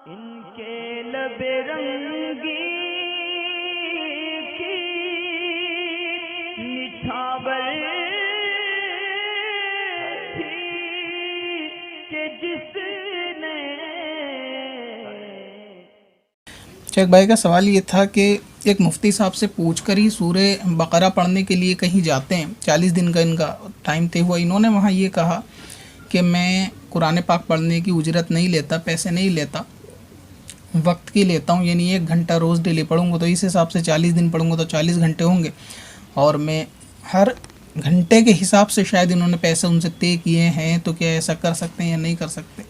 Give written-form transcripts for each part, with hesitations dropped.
इनके लबे रंगी की निछावर थी कि जिसने। शेख भाई का सवाल ये था कि एक मुफ्ती साहब से पूछकर ही सूरे बकरा पढ़ने के लिए कहीं जाते हैं, 40 दिन का इनका टाइम तय हुआ। इन्होंने वहाँ ये कहा कि मैं कुरान पाक पढ़ने की उजरत नहीं लेता, पैसे नहीं लेता, वक्त की लेता हूँ, यानी 1 घंटा रोज़ डेली पढ़ूंगा तो इस हिसाब से 40 दिन पढ़ूंगा तो 40 घंटे होंगे, और मैं हर घंटे के हिसाब से शायद इन्होंने पैसे उनसे तय किए हैं। तो क्या ऐसा कर सकते हैं या नहीं कर सकते?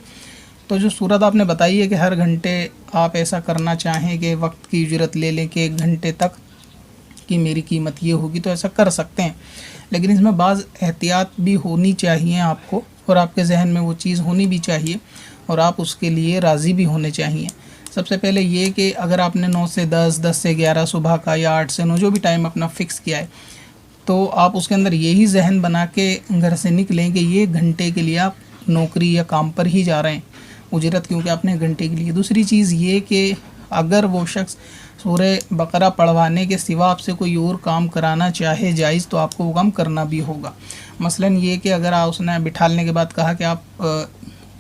तो जो सूरत आपने बताई है कि हर घंटे आप ऐसा करना चाहें कि वक्त की उजरत ले लें कि 1 घंटे तक की मेरी कीमत ये होगी, तो ऐसा कर सकते हैं, लेकिन इसमें बाज़ एहतियात भी होनी चाहिए आपको, और आपके जहन में वो चीज़ होनी भी चाहिए, और आप उसके लिए राज़ी भी होने चाहिए। सबसे पहले ये कि अगर आपने 9 से 10, 10 से 11 सुबह का या 8 से 9 जो भी टाइम अपना फ़िक्स किया है, तो आप उसके अंदर यही जहन बना के घर से निकलें कि ये घंटे के लिए आप नौकरी या काम पर ही जा रहे हैं, उजरत क्योंकि आपने घंटे के लिए। दूसरी चीज़ ये कि अगर वो शख्स सूरे बकरा पढ़वाने के सिवा आपसे कोई और काम कराना चाहे जायज़, तो आपको वो काम करना भी होगा। मसलन ये कि अगर आप उसने बिठालने के बाद कहा कि आप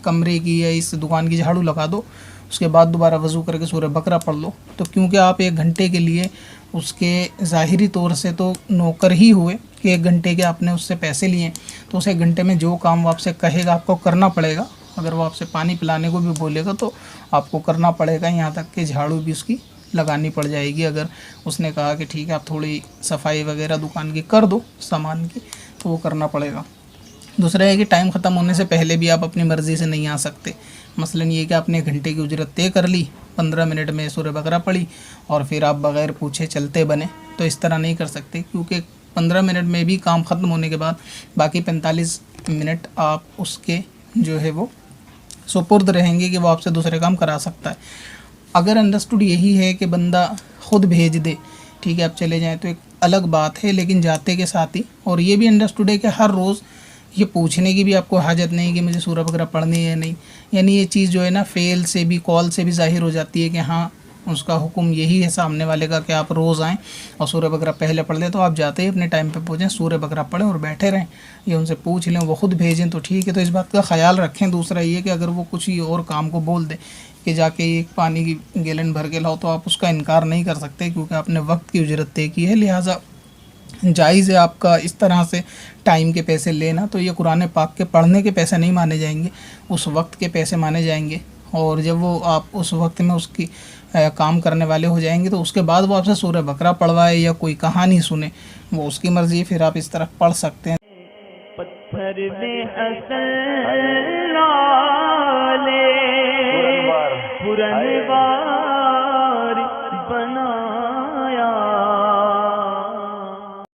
कमरे की या इस दुकान की झाड़ू लगा दो, उसके बाद दोबारा वज़ू करके सूरह बकरा पढ़ लो, तो क्योंकि आप 1 घंटे के लिए उसके ज़ाहिरी तौर से तो नौकर ही हुए कि 1 घंटे के आपने उससे पैसे लिए, तो उस 1 घंटे में जो काम वो आपसे कहेगा आपको करना पड़ेगा। अगर वो आपसे पानी पिलाने को भी बोलेगा तो आपको करना पड़ेगा, यहाँ तक कि झाड़ू भी उसकी लगानी पड़ जाएगी। अगर उसने कहा कि ठीक है आप थोड़ी सफाई वगैरह दुकान की कर दो सामान की, तो वो करना पड़ेगा। दूसरा है कि टाइम ख़त्म होने से पहले भी आप अपनी मर्ज़ी से नहीं आ सकते। मसलन ये कि आपने 1 घंटे की उजरत तय कर ली, 15 मिनट में सूरह बकरा पढ़ी और फिर आप बग़ैर पूछे चलते बने, तो इस तरह नहीं कर सकते, क्योंकि 15 मिनट में भी काम ख़त्म होने के बाद बाकी 45 मिनट आप उसके जो है वो सुपुर्द रहेंगे कि वो आपसे दूसरे काम करा सकता है। अगर अंडरस्टूड यही है कि बंदा ख़ुद भेज दे, ठीक है आप चले जाएं, तो एक अलग बात है, लेकिन जाते के साथ ही, और ये भी अंडरस्टूड है कि हर रोज़ ये पूछने की भी आपको हाजत नहीं कि मुझे सूरह बकरा पढ़नी है या नहीं। यानी ये चीज़ जो है ना फ़ेल से भी, कॉल से भी ज़ाहिर हो जाती है कि हाँ उसका हुक्म यही है सामने वाले का कि आप रोज़ आएँ और सूरह बकरा पहले पढ़ लें, तो आप जाते ही अपने टाइम पे पहुँचें, सूरह बकरा पढ़ें और बैठे रहें, या उनसे पूछ लें, वो ख़ुद भेजें तो ठीक है। तो इस बात का ख्याल रखें। दूसरा ये कि अगर वो कुछ ही और काम को बोल दे कि जाके एक पानी की गैलन भर के लाओ, तो आप उसका इनकार नहीं कर सकते, क्योंकि आपने वक्त की उजरत तय की है, लिहाजा जायज़ है आपका इस तरह से टाइम के पैसे लेना। तो ये कुरान पाक के पढ़ने के पैसे नहीं माने जाएंगे, उस वक्त के पैसे माने जाएंगे। और जब वो आप उस वक्त में उसकी काम करने वाले हो जाएंगे, तो उसके बाद वो आपसे सूरह बकरा पढ़वाए या कोई कहानी सुने, वो उसकी मर्ज़ी है, फिर आप इस तरह पढ़ सकते हैं। पत्थर में हसन लाले पुरनवार